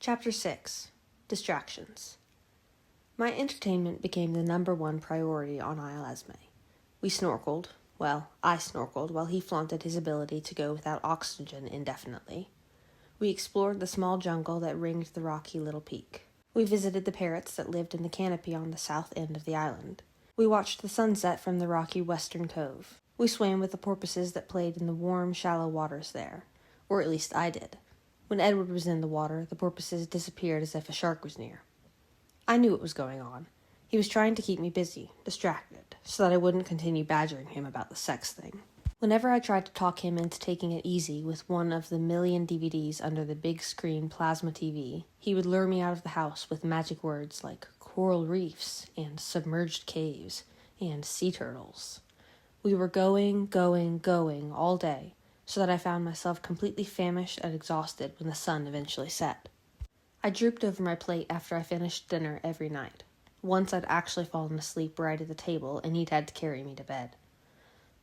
Chapter 6. Distractions. My entertainment became the number one priority on Elesme. We snorkeled. Well, I snorkeled while he flaunted his ability to go without oxygen indefinitely. We explored the small jungle that ringed the rocky little peak. We visited the parrots that lived in the canopy on the south end of the island. We watched the sunset from the rocky western cove. We swam with the porpoises that played in the warm, shallow waters there. Or at least I did. When Edward was in the water, the porpoises disappeared as if a shark was near. I knew what was going on. He was trying to keep me busy, distracted, so that I wouldn't continue badgering him about the sex thing. Whenever I tried to talk him into taking it easy with one of the million DVDs under the big screen plasma TV, he would lure me out of the house with magic words like coral reefs and submerged caves and sea turtles. We were going all day, so that I found myself completely famished and exhausted when the sun eventually set. I drooped over my plate after I finished dinner every night. Once I'd actually fallen asleep right at the table, and he'd had to carry me to bed.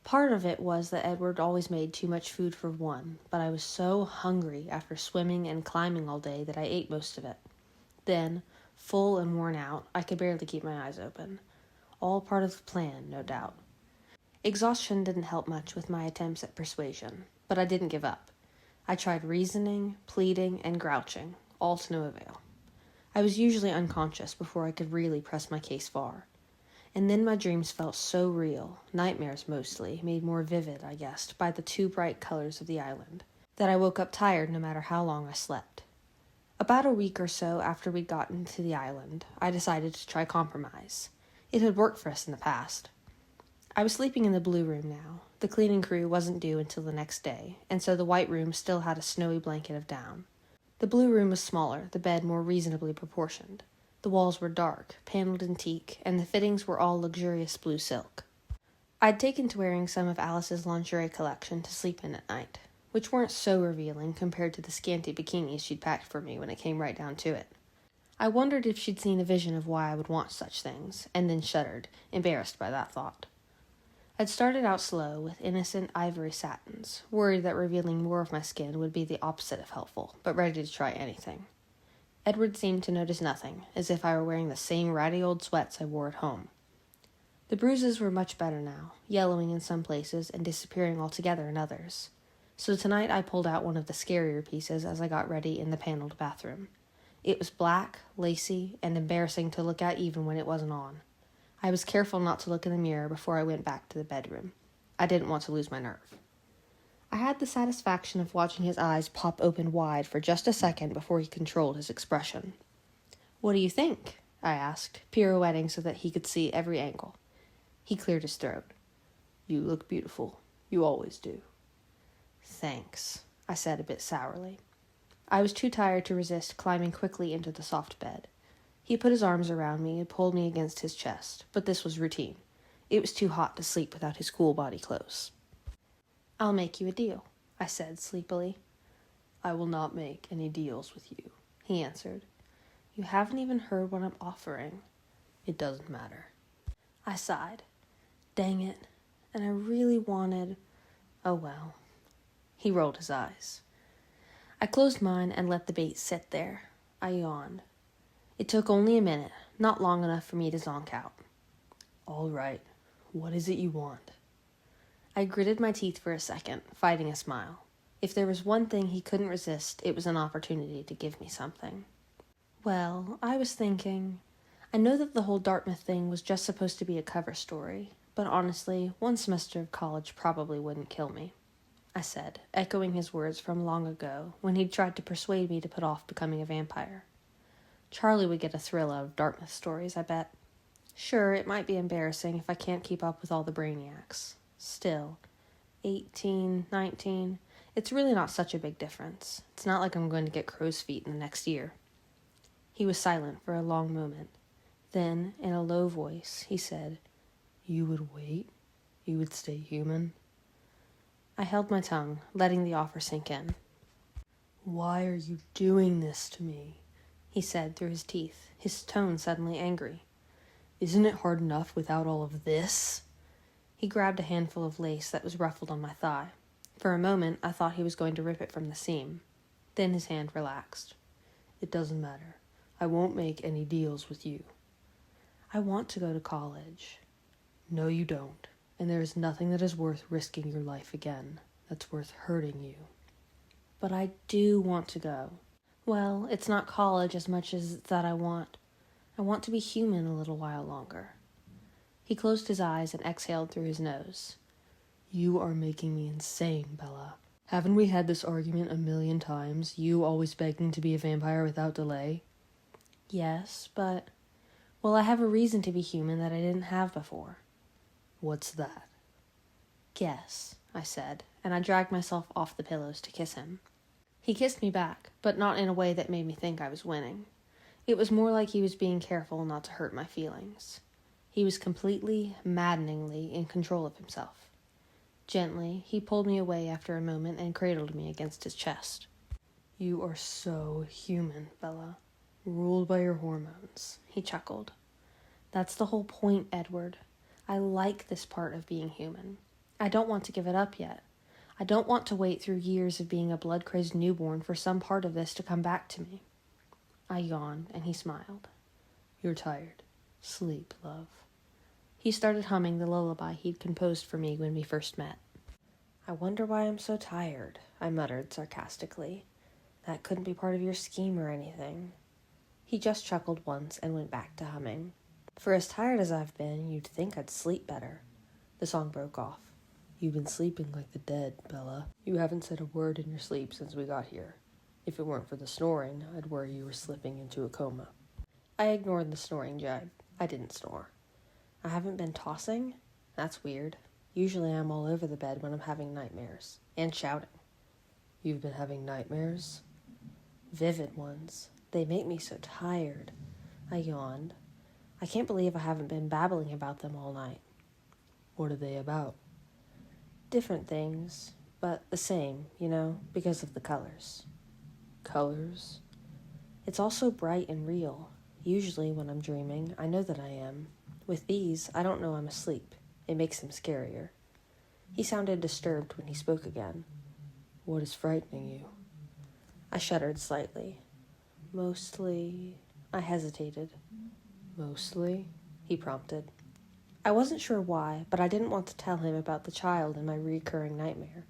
Part of it was that Edward always made too much food for one, but I was so hungry after swimming and climbing all day that I ate most of it. Then, full and worn out, I could barely keep my eyes open. All part of the plan, no doubt. Exhaustion didn't help much with my attempts at persuasion, but I didn't give up. I tried reasoning, pleading, and grouching, all to no avail. I was usually unconscious before I could really press my case far. And then my dreams felt so real, nightmares mostly, made more vivid, I guessed, by the too bright colors of the island, that I woke up tired no matter how long I slept. About a week or so after we'd gotten to the island, I decided to try compromise. It had worked for us in the past. I was sleeping in the blue room now. The cleaning crew wasn't due until the next day, and so the white room still had a snowy blanket of down. The blue room was smaller, the bed more reasonably proportioned. The walls were dark, paneled in teak, and the fittings were all luxurious blue silk. I'd taken to wearing some of Alice's lingerie collection to sleep in at night, which weren't so revealing compared to the scanty bikinis she'd packed for me when it came right down to it. I wondered if she'd seen a vision of why I would want such things, and then shuddered, embarrassed by that thought. I'd started out slow with innocent ivory satins, worried that revealing more of my skin would be the opposite of helpful, but ready to try anything. Edward seemed to notice nothing, as if I were wearing the same ratty old sweats I wore at home. The bruises were much better now, yellowing in some places and disappearing altogether in others. So tonight I pulled out one of the scarier pieces as I got ready in the paneled bathroom. It was black, lacy, and embarrassing to look at even when it wasn't on. I was careful not to look in the mirror before I went back to the bedroom. I didn't want to lose my nerve. I had the satisfaction of watching his eyes pop open wide for just a second before he controlled his expression. "What do you think?" I asked, pirouetting so that he could see every angle. He cleared his throat. "You look beautiful. You always do." "Thanks," I said a bit sourly. I was too tired to resist climbing quickly into the soft bed. He put his arms around me and pulled me against his chest, but this was routine. It was too hot to sleep without his cool body clothes. "I'll make you a deal," I said sleepily. "I will not make any deals with you," he answered. "You haven't even heard what I'm offering." "It doesn't matter." I sighed. Dang it, and I really wanted... Oh well. He rolled his eyes. I closed mine and let the bait sit there. I yawned. It took only a minute, not long enough for me to zonk out. "All right, what is it you want?" I gritted my teeth for a second, fighting a smile. If there was one thing he couldn't resist, it was an opportunity to give me something. "Well, I was thinking... I know that the whole Dartmouth thing was just supposed to be a cover story, but honestly, one semester of college probably wouldn't kill me," I said, echoing his words from long ago, when he'd tried to persuade me to put off becoming a vampire. Charlie would get a thrill out of Dartmouth stories, I bet. Sure, it might be embarrassing if I can't keep up with all the brainiacs. Still, 18, 19, it's really not such a big difference. It's not like I'm going to get crow's feet in the next year. He was silent for a long moment. Then, in a low voice, he said, "You would wait? You would stay human?" I held my tongue, letting the offer sink in. "Why are you doing this to me?" he said through his teeth, his tone suddenly angry. "Isn't it hard enough without all of this?" He grabbed a handful of lace that was ruffled on my thigh. For a moment, I thought he was going to rip it from the seam. Then his hand relaxed. It doesn't matter. I won't make any deals with you. I want to go to college. No, you don't. And there is nothing that is worth risking your life again, that's worth hurting you. But I do want to go. Well, it's not college as much as it's that I want to be human a little while longer. He closed his eyes and exhaled through his nose. You are making me insane, Bella. Haven't we had this argument 1,000,000 times, you always begging to be a vampire without delay? Yes, but... Well, I have a reason to be human that I didn't have before. What's that? Guess, I said, and I dragged myself off the pillows to kiss him. He kissed me back, but not in a way that made me think I was winning. It was more like he was being careful not to hurt my feelings. He was completely, maddeningly in control of himself. Gently, he pulled me away after a moment and cradled me against his chest. You are so human, Bella. Ruled by your hormones, he chuckled. That's the whole point, Edward. I like this part of being human. I don't want to give it up yet. I don't want to wait through years of being a blood-crazed newborn for some part of this to come back to me. I yawned, and he smiled. You're tired. Sleep, love. He started humming the lullaby he'd composed for me when we first met. I wonder why I'm so tired, I muttered sarcastically. That couldn't be part of your scheme or anything. He just chuckled once and went back to humming. For as tired as I've been, you'd think I'd sleep better. The song broke off. You've been sleeping like the dead, Bella. You haven't said a word in your sleep since we got here. If it weren't for the snoring, I'd worry you were slipping into a coma. I ignored the snoring jibe. I didn't snore. I haven't been tossing? That's weird. Usually I'm all over the bed when I'm having nightmares. And shouting. You've been having nightmares? Vivid ones. They make me so tired. I yawned. I can't believe I haven't been babbling about them all night. What are they about? Different things, but the same, because of the colors. Colors? It's all so bright and real. Usually when I'm dreaming, I know that I am. With these, I don't know I'm asleep. It makes them scarier. He sounded disturbed when he spoke again. What is frightening you? I shuddered slightly. Mostly... I hesitated. Mostly? He prompted. I wasn't sure why, but I didn't want to tell him about the child in my recurring nightmare.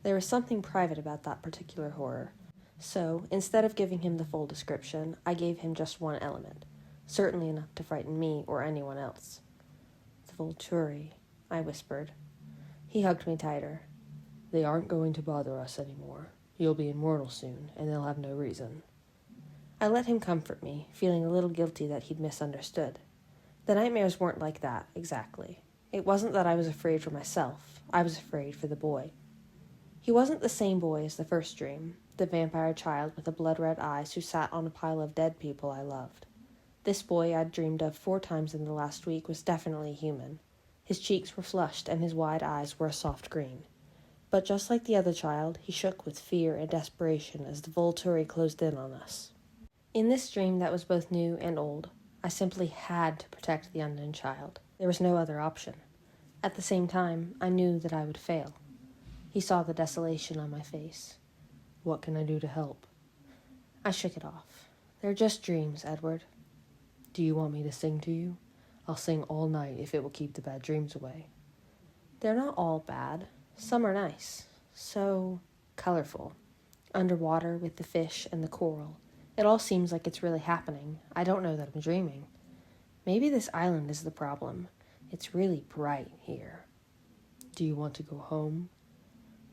There was something private about that particular horror. So, instead of giving him the full description, I gave him just one element, certainly enough to frighten me or anyone else. The Volturi, I whispered. He hugged me tighter. They aren't going to bother us anymore. You'll be immortal soon, and they'll have no reason. I let him comfort me, feeling a little guilty that he'd misunderstood. The nightmares weren't like that, exactly. It wasn't that I was afraid for myself. I was afraid for the boy. He wasn't the same boy as the first dream, the vampire child with the blood-red eyes who sat on a pile of dead people I loved. This boy I'd dreamed of 4 times in the last week was definitely human. His cheeks were flushed and his wide eyes were a soft green. But just like the other child, he shook with fear and desperation as the Volturi closed in on us. In this dream that was both new and old, I simply had to protect the unknown child. There was no other option. At the same time, I knew that I would fail. He saw the desolation on my face. What can I do to help? I shook it off. They're just dreams, Edward. Do you want me to sing to you? I'll sing all night if it will keep the bad dreams away. They're not all bad. Some are nice. So colorful. Underwater with the fish and the coral. It all seems like it's really happening. I don't know that I'm dreaming. Maybe this island is the problem. It's really bright here. Do you want to go home?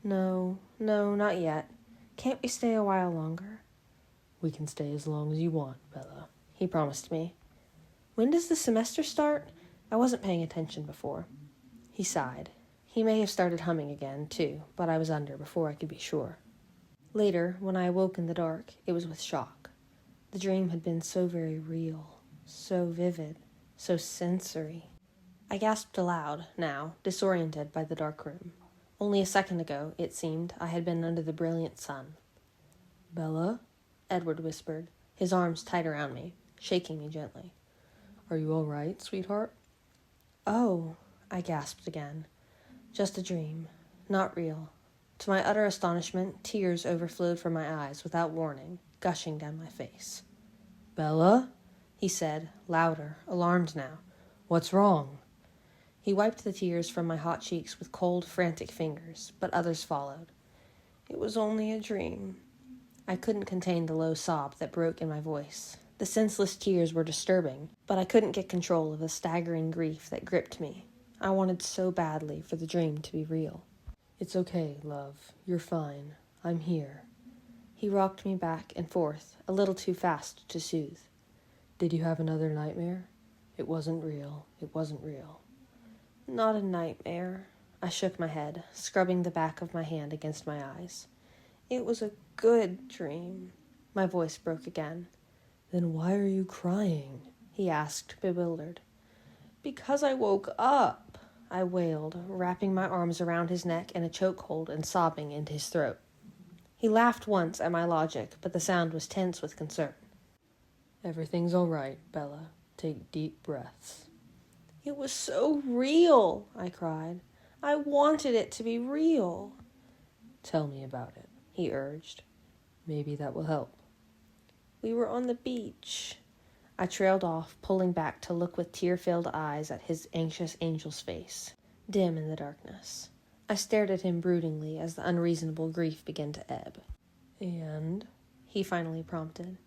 No, not yet. Can't we stay a while longer? We can stay as long as you want, Bella, he promised me. When does the semester start? I wasn't paying attention before. He sighed. He may have started humming again, too, but I was under before I could be sure. Later, when I awoke in the dark, it was with shock. The dream had been so very real, so vivid, so sensory. I gasped aloud, now, disoriented by the dark room. Only a second ago, it seemed, I had been under the brilliant sun. Bella? Edward whispered, his arms tight around me, shaking me gently. Are you all right, sweetheart? Oh, I gasped again. Just a dream, not real. To my utter astonishment, tears overflowed from my eyes without warning, gushing down my face. "Bella?" he said, louder, alarmed now. "What's wrong?" He wiped the tears from my hot cheeks with cold, frantic fingers, but others followed. "It was only a dream." I couldn't contain the low sob that broke in my voice. The senseless tears were disturbing, but I couldn't get control of the staggering grief that gripped me. I wanted so badly for the dream to be real. "It's okay, love. You're fine. I'm here." He rocked me back and forth, a little too fast to soothe. "Did you have another nightmare? It wasn't real. It wasn't real." "Not a nightmare." I shook my head, scrubbing the back of my hand against my eyes. "It was a good dream." My voice broke again. "Then why are you crying?" he asked, bewildered. "Because I woke up," I wailed, wrapping my arms around his neck in a chokehold and sobbing into his throat. He laughed once at my logic, but the sound was tense with concern. "Everything's all right, Bella. Take deep breaths." "It was so real," I cried. "I wanted it to be real." "Tell me about it," he urged. "Maybe that will help." "We were on the beach." I trailed off, pulling back to look with tear-filled eyes at his anxious angel's face, dim in the darkness. I stared at him broodingly as the unreasonable grief began to ebb. "And?" he finally prompted.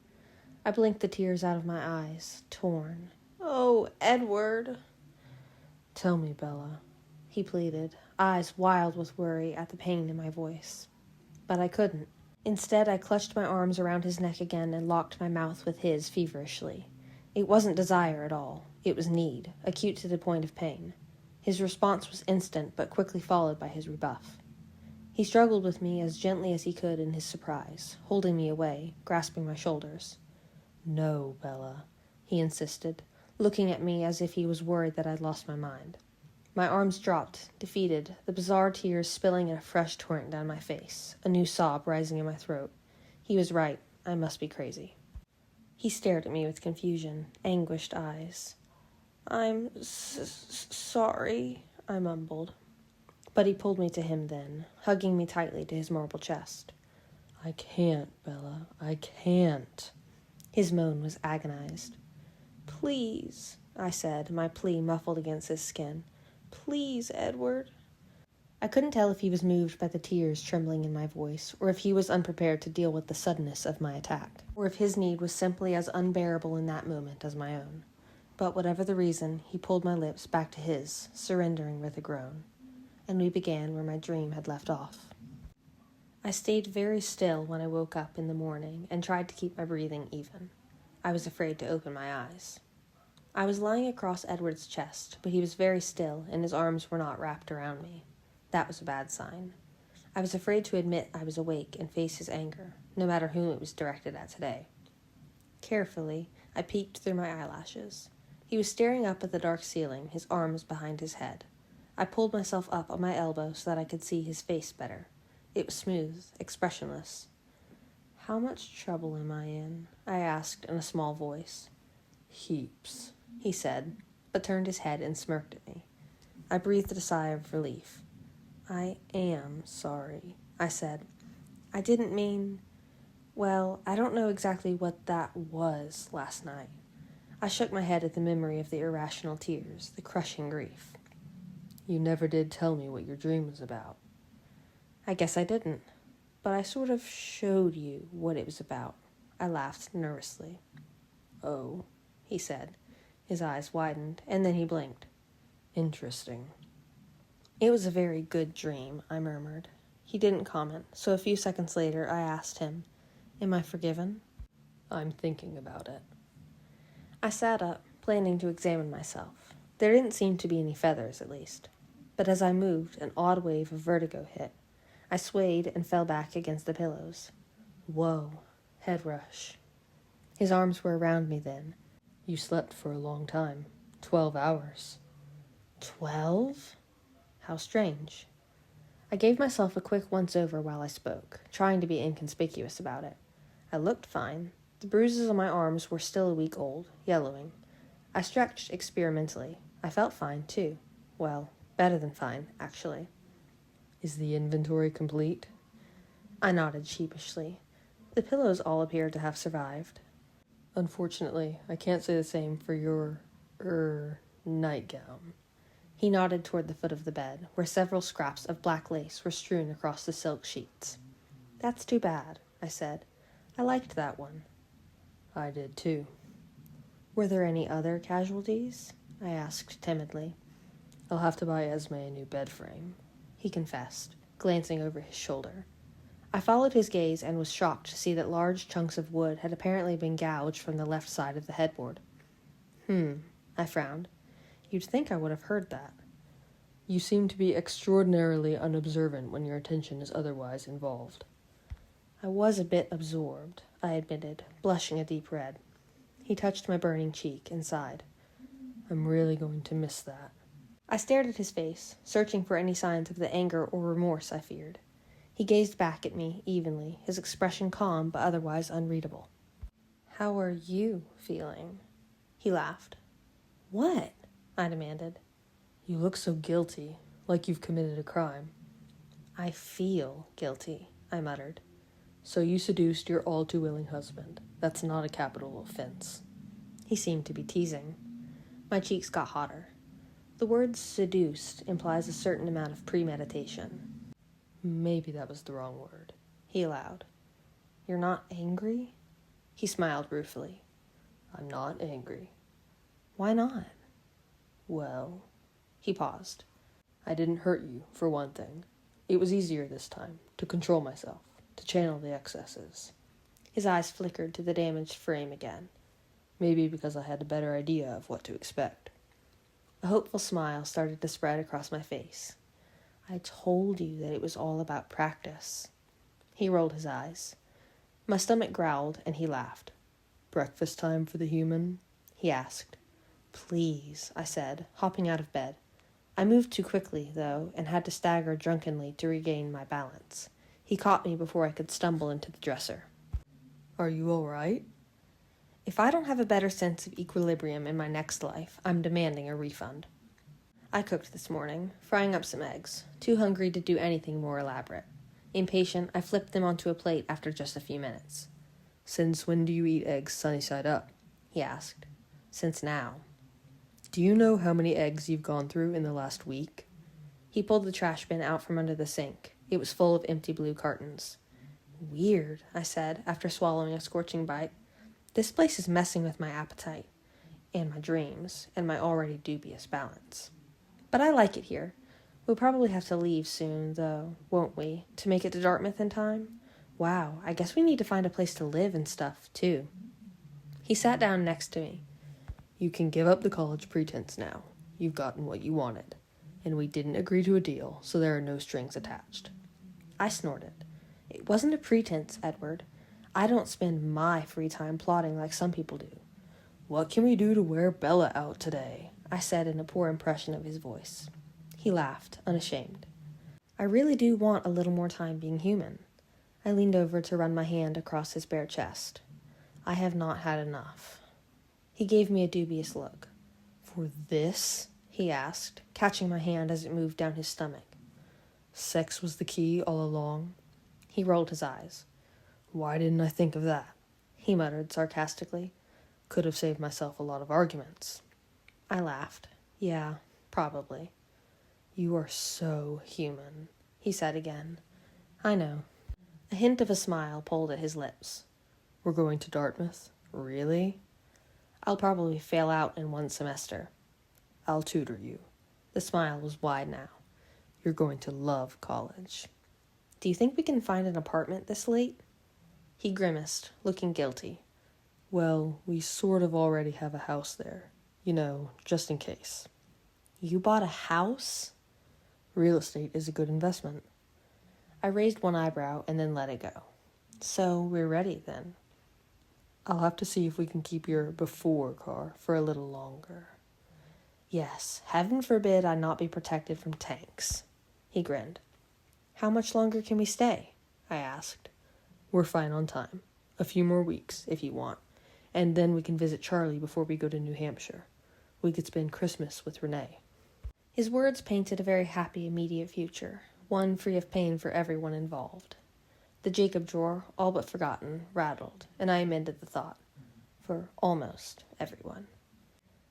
I blinked the tears out of my eyes, torn. "Oh, Edward." "Tell me, Bella," he pleaded, eyes wild with worry at the pain in my voice. But I couldn't. Instead, I clutched my arms around his neck again and locked my mouth with his feverishly. It wasn't desire at all. It was need, acute to the point of pain. His response was instant, but quickly followed by his rebuff. He struggled with me as gently as he could in his surprise, holding me away, grasping my shoulders. "No, Bella," he insisted, looking at me as if he was worried that I'd lost my mind. My arms dropped, defeated, the bizarre tears spilling in a fresh torrent down my face, a new sob rising in my throat. He was right. I must be crazy. He stared at me with confusion, anguished eyes. "I'm sorry," I mumbled. But he pulled me to him then, hugging me tightly to his marble chest. "I can't, Bella. I can't." His moan was agonized. "Please," I said, my plea muffled against his skin. "Please, Edward." I couldn't tell if he was moved by the tears trembling in my voice, or if he was unprepared to deal with the suddenness of my attack, or if his need was simply as unbearable in that moment as my own. But whatever the reason, he pulled my lips back to his, surrendering with a groan. And we began where my dream had left off. I stayed very still when I woke up in the morning and tried to keep my breathing even. I was afraid to open my eyes. I was lying across Edward's chest, but he was very still and his arms were not wrapped around me. That was a bad sign. I was afraid to admit I was awake and face his anger, no matter whom it was directed at today. Carefully, I peeked through my eyelashes. He was staring up at the dark ceiling, his arms behind his head. I pulled myself up on my elbow so that I could see his face better. It was smooth, expressionless. "How much trouble am I in?" I asked in a small voice. "Heaps," he said, but turned his head and smirked at me. I breathed a sigh of relief. "I am sorry," I said. "I didn't mean... Well, I don't know exactly what that was last night." I shook my head at the memory of the irrational tears, the crushing grief. "You never did tell me what your dream was about." "I guess I didn't, but I sort of showed you what it was about." I laughed nervously. "Oh," he said. His eyes widened, and then he blinked. "Interesting." "It was a very good dream," I murmured. He didn't comment, so a few seconds later I asked him, "Am I forgiven?" "I'm thinking about it." I sat up, planning to examine myself. There didn't seem to be any feathers, at least. But as I moved, an odd wave of vertigo hit. I swayed and fell back against the pillows. Whoa, head rush. His arms were around me then. "You slept for a long time. 12 hours. 12? How strange." I gave myself a quick once-over while I spoke, trying to be inconspicuous about it. I looked fine. The bruises on my arms were still a week old, yellowing. I stretched experimentally. I felt fine, too. Well, better than fine, actually. "Is the inventory complete?" I nodded sheepishly. The pillows all appeared to have survived. Unfortunately, I can't say the same for your, nightgown. He nodded toward the foot of the bed, where several scraps of black lace were strewn across the silk sheets. That's too bad, I said. I liked that one. I did too. Were there any other casualties? I asked timidly. I'll have to buy Esme a new bed frame, he confessed, glancing over his shoulder. I followed his gaze and was shocked to see that large chunks of wood had apparently been gouged from the left side of the headboard. I frowned. You'd think I would have heard that. You seem to be extraordinarily unobservant when your attention is otherwise involved. I was a bit absorbed, I admitted, blushing a deep red. He touched my burning cheek and sighed. I'm really going to miss that. I stared at his face, searching for any signs of the anger or remorse I feared. He gazed back at me evenly, his expression calm but otherwise unreadable. How are you feeling? He laughed. What? I demanded. You look so guilty, like you've committed a crime. I feel guilty, I muttered. So you seduced your all-too-willing husband. That's not a capital offense. He seemed to be teasing. My cheeks got hotter. The word seduced implies a certain amount of premeditation. Maybe that was the wrong word, he allowed. You're not angry? He smiled ruefully. I'm not angry. Why not? Well, he paused. I didn't hurt you, for one thing. It was easier this time, to control myself, to channel the excesses. His eyes flickered to the damaged frame again. Maybe because I had a better idea of what to expect. A hopeful smile started to spread across my face. I told you that it was all about practice. He rolled his eyes. My stomach growled, and he laughed. Breakfast time for the human? He asked. Please, I said, hopping out of bed. I moved too quickly, though, and had to stagger drunkenly to regain my balance. He caught me before I could stumble into the dresser. Are you all right? If I don't have a better sense of equilibrium in my next life, I'm demanding a refund. I cooked this morning, frying up some eggs, too hungry to do anything more elaborate. Impatient, I flipped them onto a plate after just a few minutes. Since when do you eat eggs sunny side up? He asked. Since now. Do you know how many eggs you've gone through in the last week? He pulled the trash bin out from under the sink. It was full of empty blue cartons. Weird, I said, after swallowing a scorching bite. This place is messing with my appetite, and my dreams, and my already dubious balance. But I like it here. We'll probably have to leave soon, though, won't we, to make it to Dartmouth in time? Wow, I guess we need to find a place to live and stuff, too. He sat down next to me. You can give up the college pretense now. You've gotten what you wanted. And we didn't agree to a deal, so there are no strings attached. I snorted. It wasn't a pretense, Edward. I don't spend my free time plotting like some people do. What can we do to wear Bella out today? I said in a poor impression of his voice. He laughed, unashamed. I really do want a little more time being human. I leaned over to run my hand across his bare chest. I have not had enough. He gave me a dubious look. For this? He asked, catching my hand as it moved down his stomach. Sex was the key all along? He rolled his eyes. Why didn't I think of that? He muttered sarcastically. Could have saved myself a lot of arguments. I laughed. Yeah, probably. You are so human, he said again. I know. A hint of a smile pulled at his lips. We're going to Dartmouth? Really? I'll probably fail out in one semester. I'll tutor you. The smile was wide now. You're going to love college. Do you think we can find an apartment this late? He grimaced, looking guilty. Well, we sort of already have a house there. You know, just in case. You bought a house? Real estate is a good investment. I raised one eyebrow and then let it go. So we're ready then. I'll have to see if we can keep your before car for a little longer. Yes, heaven forbid I not be protected from tanks. He grinned. How much longer can we stay? I asked. We're fine on time. A few more weeks, if you want. And then we can visit Charlie before we go to New Hampshire. We could spend Christmas with Renee. His words painted a very happy immediate future, one free of pain for everyone involved. The Jacob drawer, all but forgotten, rattled, and I amended the thought. For almost everyone.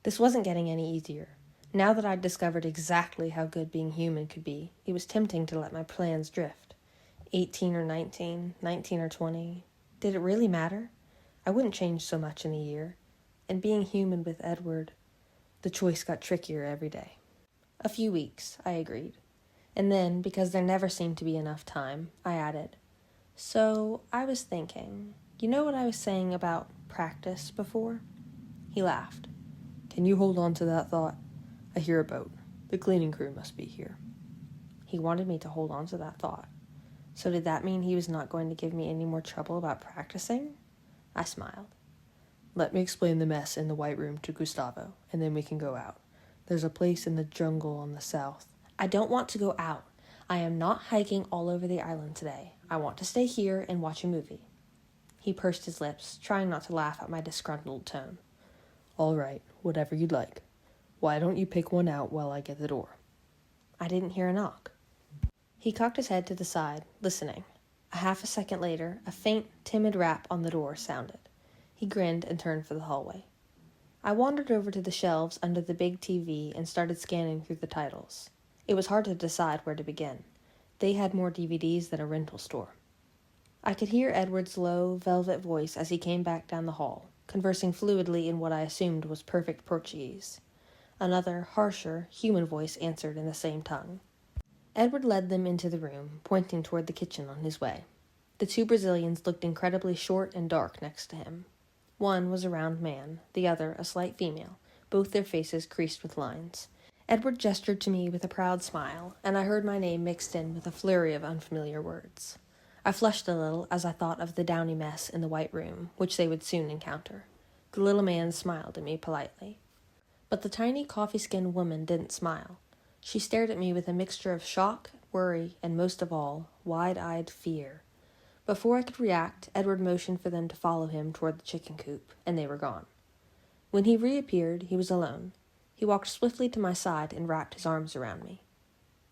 This wasn't getting any easier. Now that I'd discovered exactly how good being human could be, it was tempting to let my plans drift. 18 or 19, 19 or 20. Did it really matter? I wouldn't change so much in a year. And being human with Edward, the choice got trickier every day. A few weeks, I agreed. And then, because there never seemed to be enough time, I added, "So, I was thinking, you know what I was saying about practice before?" He laughed. "Can you hold on to that thought? I hear a boat. The cleaning crew must be here." He wanted me to hold on to that thought. So did that mean he was not going to give me any more trouble about practicing? I smiled. "Let me explain the mess in the White Room to Gustavo, and then we can go out. There's a place in the jungle on the south." "I don't want to go out. I am not hiking all over the island today. I want to stay here and watch a movie." He pursed his lips, trying not to laugh at my disgruntled tone. "All right, whatever you'd like. Why don't you pick one out while I get the door?" I didn't hear a knock. He cocked his head to the side, listening. A half a second later, a faint, timid rap on the door sounded. He grinned and turned for the hallway. I wandered over to the shelves under the big TV and started scanning through the titles. It was hard to decide where to begin. They had more DVDs than a rental store. I could hear Edward's low, velvet voice as he came back down the hall, conversing fluidly in what I assumed was perfect Portuguese. Another, harsher, human voice answered in the same tongue. Edward led them into the room, pointing toward the kitchen on his way. The two Brazilians looked incredibly short and dark next to him. One was a round man, the other a slight female, both their faces creased with lines. Edward gestured to me with a proud smile, and I heard my name mixed in with a flurry of unfamiliar words. I flushed a little as I thought of the downy mess in the White Room, which they would soon encounter. The little man smiled at me politely. But the tiny coffee-skinned woman didn't smile. She stared at me with a mixture of shock, worry, and most of all, wide-eyed fear. Before I could react, Edward motioned for them to follow him toward the chicken coop, and they were gone. When he reappeared, he was alone. He walked swiftly to my side and wrapped his arms around me.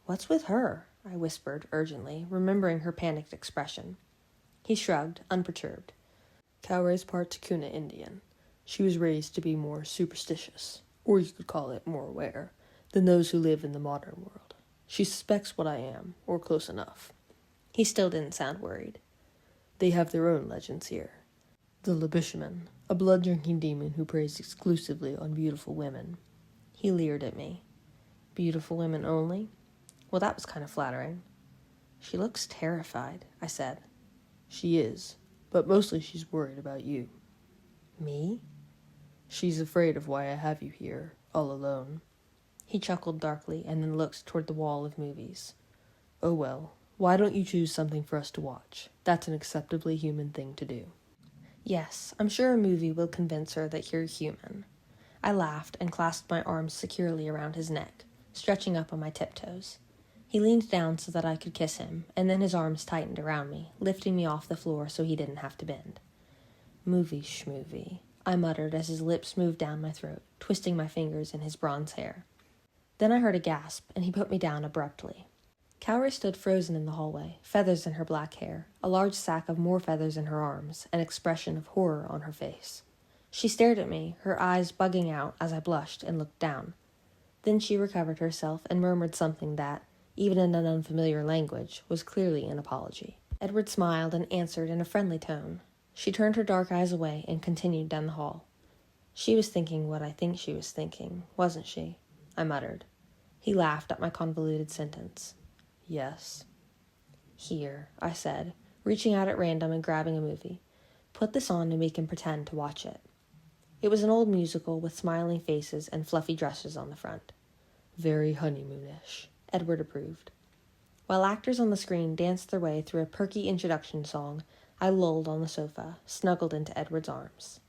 "What's with her?" I whispered urgently, remembering her panicked expression. He shrugged, unperturbed. "Cowray's part Takuna Indian. She was raised to be more superstitious, or you could call it more aware, than those who live in the modern world. She suspects what I am, or close enough." He still didn't sound worried. "They have their own legends here. The Libishaman, a blood-drinking demon who preys exclusively on beautiful women." He leered at me. "Beautiful women only?" Well, that was kind of flattering. "She looks terrified," I said. "She is, but mostly she's worried about you." "Me?" "She's afraid of why I have you here, all alone." He chuckled darkly and then looked toward the wall of movies. "Oh well, why don't you choose something for us to watch? That's an acceptably human thing to do." "Yes, I'm sure a movie will convince her that you're human." I laughed and clasped my arms securely around his neck, stretching up on my tiptoes. He leaned down so that I could kiss him, and then his arms tightened around me, lifting me off the floor so he didn't have to bend. "Movie schmovie," I muttered as his lips moved down my throat, twisting my fingers in his bronze hair. Then I heard a gasp, and he put me down abruptly. Cowrie stood frozen in the hallway, feathers in her black hair, a large sack of more feathers in her arms, an expression of horror on her face. She stared at me, her eyes bugging out as I blushed and looked down. Then she recovered herself and murmured something that, even in an unfamiliar language, was clearly an apology. Edward smiled and answered in a friendly tone. She turned her dark eyes away and continued down the hall. "She was thinking what I think she was thinking, wasn't she?" I muttered. He laughed at my convoluted sentence. "Yes." "Here," I said, reaching out at random and grabbing a movie. "Put this on and we can pretend to watch it." It was an old musical with smiling faces and fluffy dresses on the front. "Very honeymoonish," Edward approved. While actors on the screen danced their way through a perky introduction song, I lolled on the sofa, snuggled into Edward's arms.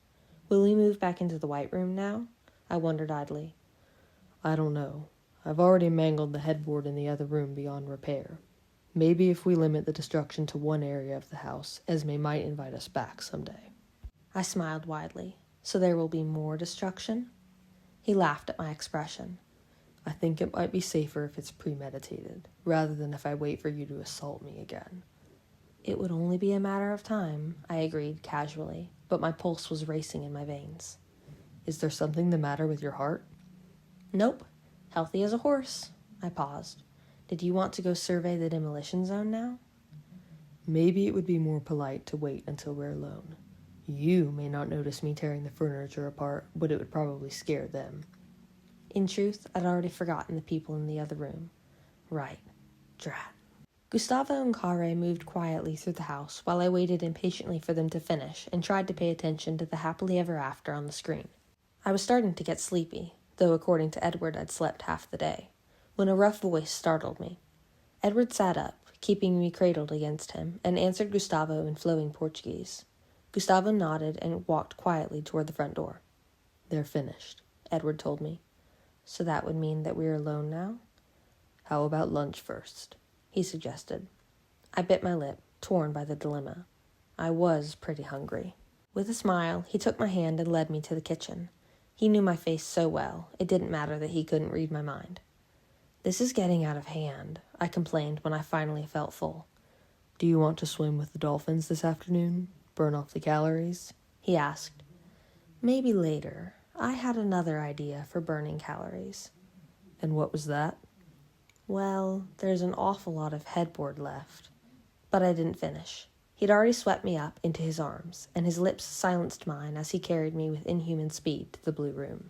"Will we move back into the White Room now?" I wondered idly. "I don't know. I've already mangled the headboard in the other room beyond repair. Maybe if we limit the destruction to one area of the house, Esme might invite us back someday." I smiled widely. "So there will be more destruction?" He laughed at my expression. "I think it might be safer if it's premeditated, rather than if I wait for you to assault me again." It would only be a matter of time, I agreed casually, but my pulse was racing in my veins. Is there something the matter with your heart? Nope. Healthy as a horse. I paused. Did you want to go survey the demolition zone now? Maybe it would be more polite to wait until we're alone. You may not notice me tearing the furniture apart, but it would probably scare them. In truth, I'd already forgotten the people in the other room. Right. Drat. Gustavo and Kare moved quietly through the house while I waited impatiently for them to finish and tried to pay attention to the happily ever after on the screen. I was starting to get sleepy, though according to Edward I'd slept half the day, when a rough voice startled me. Edward sat up, keeping me cradled against him, and answered Gustavo in flowing Portuguese. Gustavo nodded and walked quietly toward the front door. They're finished, Edward told me. So that would mean that we're alone now? How about lunch first? He suggested. I bit my lip, torn by the dilemma. I was pretty hungry. With a smile, he took my hand and led me to the kitchen. He knew my face so well, it didn't matter that he couldn't read my mind. This is getting out of hand, I complained when I finally felt full. Do you want to swim with the dolphins this afternoon? Burn off the calories? He asked. Maybe later. I had another idea for burning calories. And what was that? Well, there's an awful lot of headboard left. But I didn't finish. He'd already swept me up into his arms, and his lips silenced mine as he carried me with inhuman speed to the blue room.